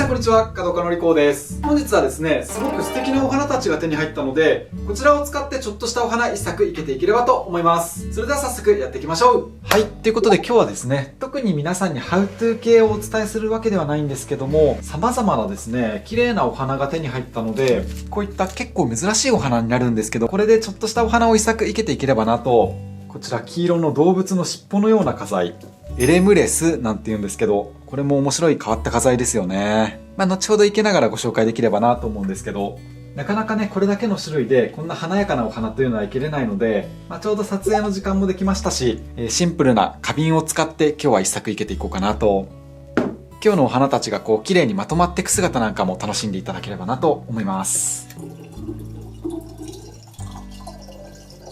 こんにちは、角岡のりこうです。本日はですね、すごく素敵なお花たちが手に入ったので、こちらを使ってちょっとしたお花一作いけていければと思います。それでは早速やっていきましょう。はい、ということで今日はですね、特に皆さんにハウトゥー系をお伝えするわけではないんですけども、様々なですね、綺麗なお花が手に入ったので、こういった結構珍しいお花になるんですけど、これでちょっとしたお花を一作いけていければなと。こちら黄色の動物の尻尾のような花材。エレムレスなんて言うんですけど、これも面白い変わった花材ですよね。後ほど生けながらご紹介できればなと思うんですけど、なかなかね、これだけの種類でこんな華やかなお花というのは生けれないので、ちょうど撮影の時間もできましたし、シンプルな花瓶を使って今日は一作生けていこうかなと。今日のお花たちがこう綺麗にまとまっていく姿なんかも楽しんでいただければなと思います。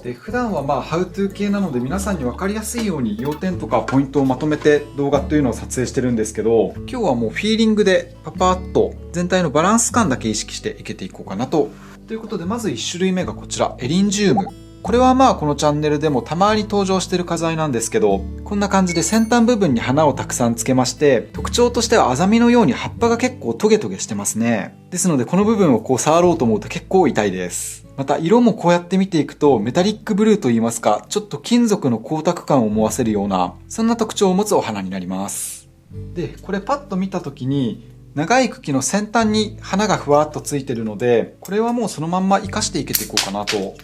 で普段はハウトゥー系なので皆さんに分かりやすいように要点とかポイントをまとめて動画というのを撮影してるんですけど、今日はもうフィーリングでパパッと全体のバランス感だけ意識していけていこうかなと。ということでまず1種類目がこちら、エリンジウム。これはこのチャンネルでもたまに登場してる花材なんですけど、こんな感じで先端部分に花をたくさんつけまして、特徴としてはアザミのように葉っぱが結構トゲトゲしてますね。ですのでこの部分をこう触ろうと思うと結構痛いです。また色もこうやって見ていくとメタリックブルーといいますか、ちょっと金属の光沢感を思わせるような、そんな特徴を持つお花になります。で、これパッと見た時に長い茎の先端に花がふわっとついてるので、これはもうそのまんま活かしていけていこうかなと。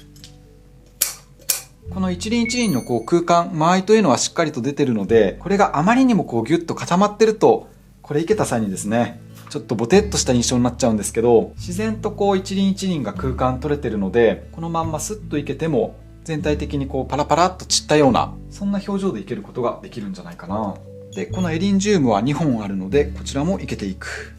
この一輪一輪のこう空間、間合いというのはしっかりと出てるので、これがあまりにもこうギュッと固まってると、これ生けた際にですね、ちょっとボテッとした印象になっちゃうんですけど、自然とこう一輪一輪が空間取れてるので、このまんまスッといけても全体的にこうパラパラっと散ったような、そんな表情でいけることができるんじゃないかな。で、このエリンジウムは2本あるので、こちらもいけていく。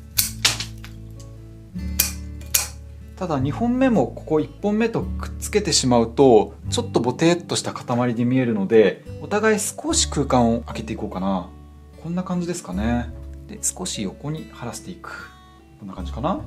ただ2本目もここ1本目とくっつけてしまうとちょっとボテッとした塊で見えるので、お互い少し空間を空けていこうかな。こんな感じですかね。で少し横に張らせていく。こんな感じかな。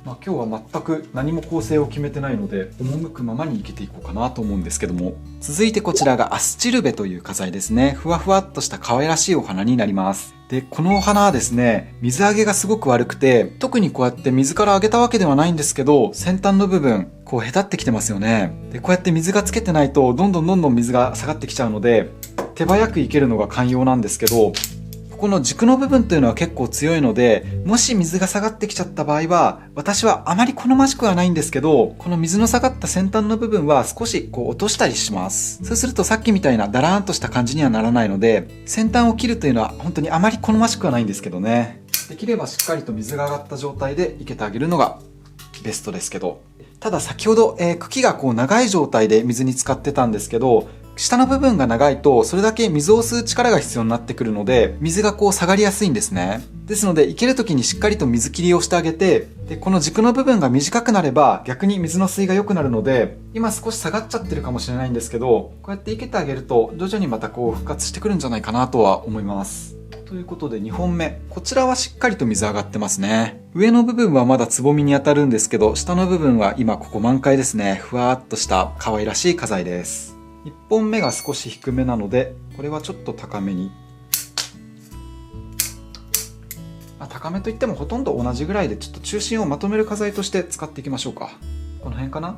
今日は全く何も構成を決めてないので、赴くままにいけていこうかなと思うんですけども、続いてこちらがアスチルベという花材ですね。ふわふわっとした可愛らしいお花になります。で、このお花はですね、水あげがすごく悪くて、特にこうやって水からあげたわけではないんですけど、先端の部分、こうへたってきてますよね。で、こうやって水がつけてないと、どんどん水が下がってきちゃうので、手早くいけるのが肝要なんですけど、この軸の部分というのは結構強いので、もし水が下がってきちゃった場合は、私はあまり好ましくはないんですけど、この水の下がった先端の部分は少しこう落としたりします。そうするとさっきみたいなダラーンとした感じにはならないので、先端を切るというのは本当にあまり好ましくはないんですけどね。できればしっかりと水が上がった状態で生けてあげるのがベストですけど。ただ先ほど、茎がこう長い状態で水に浸かってたんですけど、下の部分が長いとそれだけ水を吸う力が必要になってくるので、水がこう下がりやすいんですね。ですので生ける時にしっかりと水切りをしてあげて、でこの軸の部分が短くなれば逆に水の吸いが良くなるので、今少し下がっちゃってるかもしれないんですけど、こうやって生けてあげると徐々にまたこう復活してくるんじゃないかなとは思います。ということで2本目、こちらはしっかりと水上がってますね。上の部分はまだつぼみに当たるんですけど、下の部分は今ここ満開ですね。ふわーっとした可愛らしい花材です。1本目が少し低めなので、これはちょっと高めに。高めといってもほとんど同じぐらいで、ちょっと中心をまとめる花材として使っていきましょうか。この辺かな。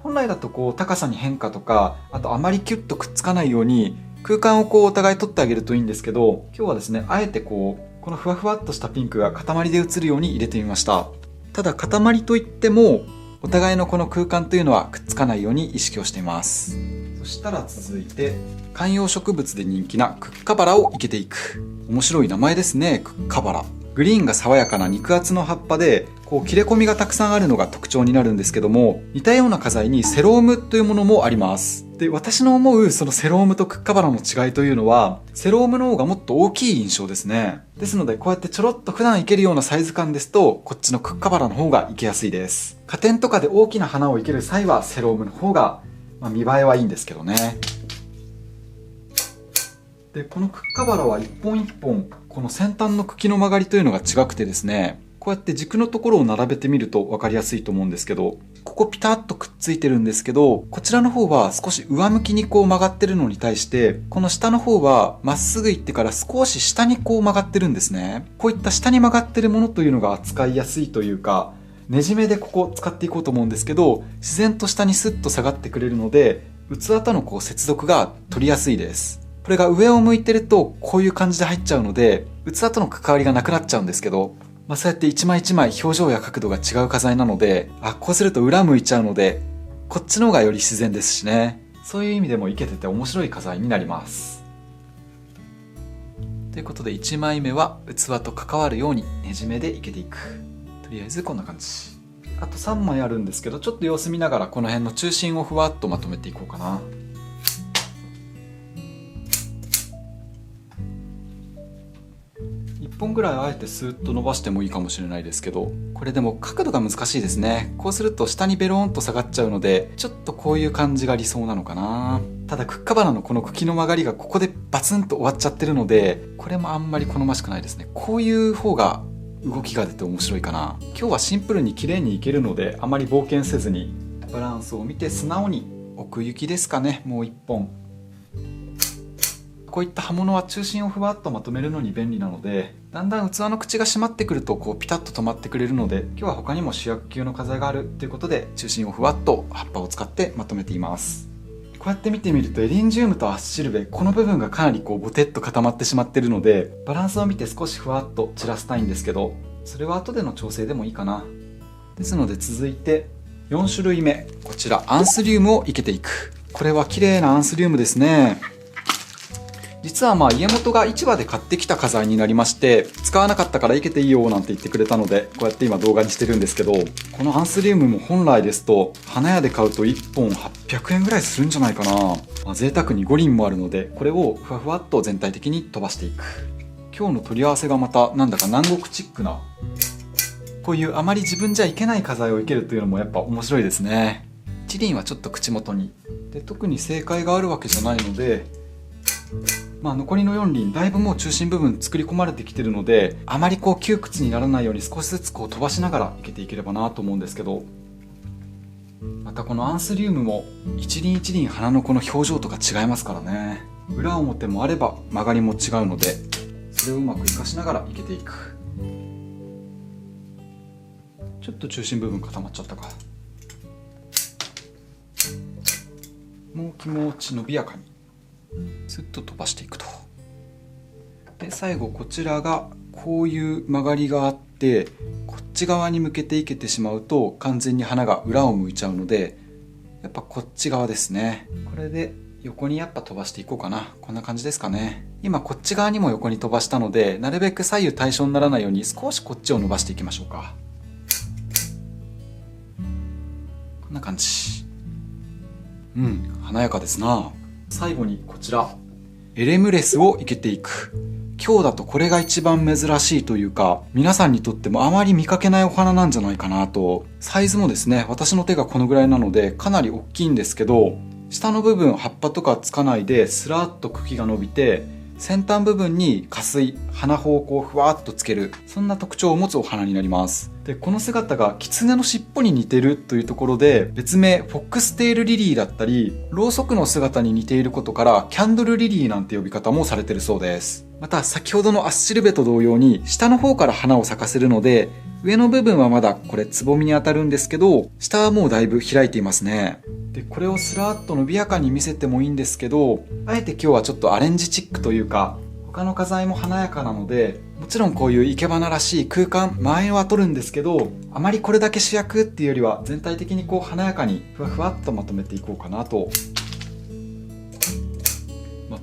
本来だとこう高さに変化とか、あとあまりキュッとくっつかないように空間をこうお互い取ってあげるといいんですけど、今日はですね、あえてこのふわふわっとしたピンクが塊で映るように入れてみました。ただ塊といってもお互いのこの空間というのはくっつかないように意識をしています。そしたら続いて観葉植物で人気なクッカバラを生けていく。面白い名前ですね、クッカバラ。グリーンが爽やかな肉厚の葉っぱで、こう切れ込みがたくさんあるのが特徴になるんですけども、似たような花材にセロームというものもあります。で、私の思うそのセロームとクッカバラの違いというのは、セロームの方がもっと大きい印象ですね。ですのでこうやってちょろっと普段いけるようなサイズ感ですと、こっちのクッカバラの方がいけやすいです。花店とかで大きな花を生ける際はセロームの方が、見栄えはいいんですけどね。で、このクッカバラは一本一本この先端の茎の曲がりというのが違くてですね、こうやって軸のところを並べてみると分かりやすいと思うんですけど、ここピタッとくっついてるんですけど、こちらの方は少し上向きにこう曲がってるのに対して、この下の方はまっすぐ行ってから少し下にこう曲がってるんですね。こういった下に曲がってるものというのが扱いやすいというか、ねじめでここ使っていこうと思うんですけど、自然と下にスッと下がってくれるので、器とのこう接続が取りやすいです。これが上を向いてるとこういう感じで入っちゃうので、器との関わりがなくなっちゃうんですけど、そうやって一枚一枚表情や角度が違う花材なので、こうすると裏向いちゃうので、こっちの方がより自然ですしね。そういう意味でもイケてて面白い花材になります。ということで1枚目は器と関わるようにねじ目でいけていく。とりあえずこんな感じ。あと3枚あるんですけど、ちょっと様子見ながらこの辺の中心をふわっとまとめていこうかな。1本ぐらいあえてスーッと伸ばしてもいいかもしれないですけど、これでも角度が難しいですね。こうすると下にベローンと下がっちゃうので、ちょっとこういう感じが理想なのかな。ただクッカバナのこの茎の曲がりがここでバツンと終わっちゃってるので、これもあんまり好ましくないですね。こういう方が動きが出て面白いかな。今日はシンプルに綺麗にいけるので、あまり冒険せずにバランスを見て素直に奥行きですかね。もう1本。こういった刃物は中心をふわっとまとめるのに便利なので、だんだん器の口が閉まってくるとこうピタッと止まってくれるので、今日は他にも主役級の花材があるということで、中心をふわっと葉っぱを使ってまとめています。こうやって見てみるとエリンジウムとアッシルベ、この部分がかなりこうボテッと固まってしまってるので、バランスを見て少しふわっと散らしたいんですけど、それは後での調整でもいいかな。ですので続いて4種類目、こちらアンスリウムを生けていく。これは綺麗なアンスリウムですね。実は家元が市場で買ってきた花材になりまして、使わなかったからいけていいよなんて言ってくれたので、こうやって今動画にしてるんですけど、このアンスリウムも本来ですと花屋で買うと1本800円ぐらいするんじゃないかな。贅沢に5輪もあるので、これをふわふわっと全体的に飛ばしていく。今日の取り合わせがまたなんだか南国チックな、こういうあまり自分じゃいけない花材を生けるというのもやっぱ面白いですね。1輪はちょっと口元にで、特に正解があるわけじゃないので、残りの4輪だいぶもう中心部分作り込まれてきてるので、あまりこう窮屈にならないように少しずつこう飛ばしながらいけていければなと思うんですけど、またこのアンスリウムも一輪一輪花のこの表情とか違いますからね。裏表もあれば曲がりも違うので、それをうまく活かしながらいけていく。ちょっと中心部分固まっちゃったか。もう気持ち伸びやかにずっと飛ばしていくと。で最後こちらがこういう曲がりがあって、こっち側に向けていけてしまうと完全に花が裏を向いちゃうので、やっぱこっち側ですね。これで横にやっぱ飛ばしていこうかな。こんな感じですかね。今こっち側にも横に飛ばしたので、なるべく左右対称にならないように少しこっちを伸ばしていきましょうか。こんな感じ。華やかですな。最後にこちらエレムレスを生けていく。今日だとこれが一番珍しいというか、皆さんにとってもあまり見かけないお花なんじゃないかなと。サイズもですね、私の手がこのぐらいなのでかなり大きいんですけど、下の部分葉っぱとかつかないでスラッと茎が伸びて、先端部分に花穂、花穂をこうふわっとつける、そんな特徴を持つお花になります。でこの姿が狐の尻尾に似てるというところで、別名フォックステールリリーだったり、ろうそくの姿に似ていることからキャンドルリリーなんて呼び方もされてるそうです。また先ほどのアッシルベと同様に下の方から花を咲かせるので、上の部分はまだこれつぼみに当たるんですけど、下はもうだいぶ開いていますね。でこれをスラーッと伸びやかに見せてもいいんですけど、あえて今日はちょっとアレンジチックというか、他の花材も華やかなので、もちろんこういう生け花らしい空間前は取るんですけど、あまりこれだけ主役っていうよりは全体的にこう華やかにふわふわっとまとめていこうかなと。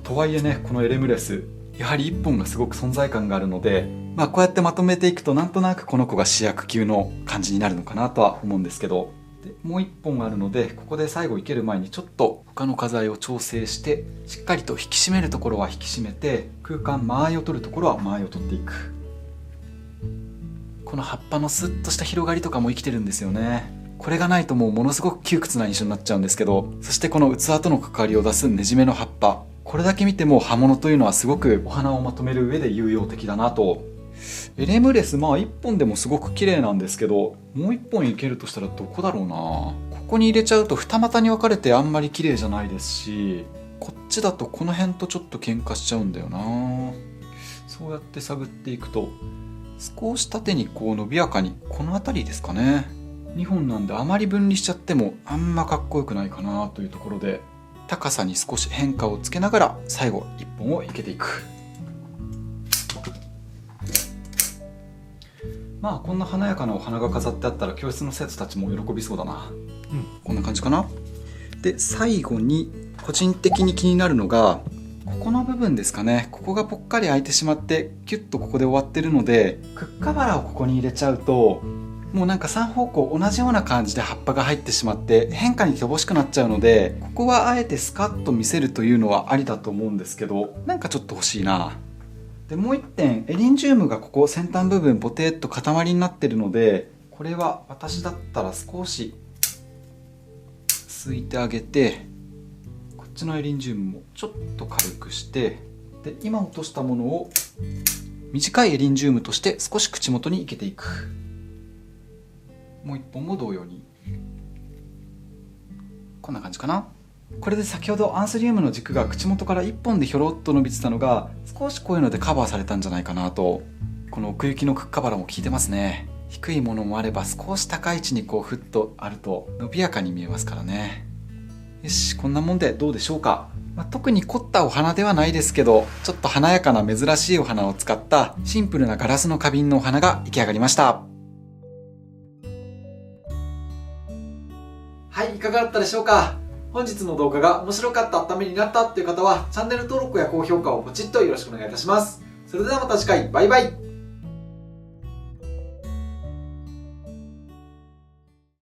とはいえね、このエレムレスやはり1本がすごく存在感があるので、こうやってまとめていくとなんとなくこの子が主役級の感じになるのかなとは思うんですけど、でもう1本あるので、ここで最後生ける前にちょっと他の花材を調整して、しっかりと引き締めるところは引き締めて、空間間合いを取るところは間合いを取っていく。この葉っぱのスッとした広がりとかも生きてるんですよね。これがないともうものすごく窮屈な印象になっちゃうんですけど、そしてこの器との関わりを出すねじめの葉っぱ、これだけ見ても葉物というのはすごくお花をまとめる上で有用的だなとエレムレス、まあ1本でもすごく綺麗なんですけど、もう1本いけるとしたらどこだろうな。ここに入れちゃうと二股に分かれてあんまり綺麗じゃないですし、こっちだとこの辺とちょっと喧嘩しちゃうんだよな。そうやって探っていくと、少し縦にこう伸びやかに、この辺りですかね。2本なんであまり分離しちゃってもあんまかっこよくないかなというところで、高さに少し変化をつけながら最後1本を生けていく。まあこんな華やかなお花が飾ってあったら教室の生徒たちも喜びそうだな。こんな感じかな。で最後に個人的に気になるのがここの部分ですかね。ここがぽっかり開いてしまってキュッとここで終わってるので、クッカバラをここに入れちゃうともうなんか3方向同じような感じで葉っぱが入ってしまって変化に乏しくなっちゃうので、ここはあえてスカッと見せるというのはありだと思うんですけど、なんかちょっと欲しいな。でもう一点、エリンジウムがここ先端部分ボテッと塊になってるので、これは私だったら少しすいてあげて、こっちのエリンジウムもちょっと軽くして、で今落としたものを短いエリンジウムとして少し口元に生けていく。もう一本も同様に。こんな感じかな。これで先ほどアンスリウムの軸が口元から1本でひょろっと伸びてたのが少しこういうのでカバーされたんじゃないかなと。この奥行きのクッカバラも効いてますね。低いものもあれば少し高い位置にこうフッとあると伸びやかに見えますからね。よし、こんなもんでどうでしょうか。特に凝ったお花ではないですけど、ちょっと華やかな珍しいお花を使ったシンプルなガラスの花瓶のお花が出来上がりました。はい、いかがだったでしょうか。本日の動画が面白かった、ためになったっていう方はチャンネル登録や高評価をポチッとよろしくお願いいたします。それではまた次回、バイバイ。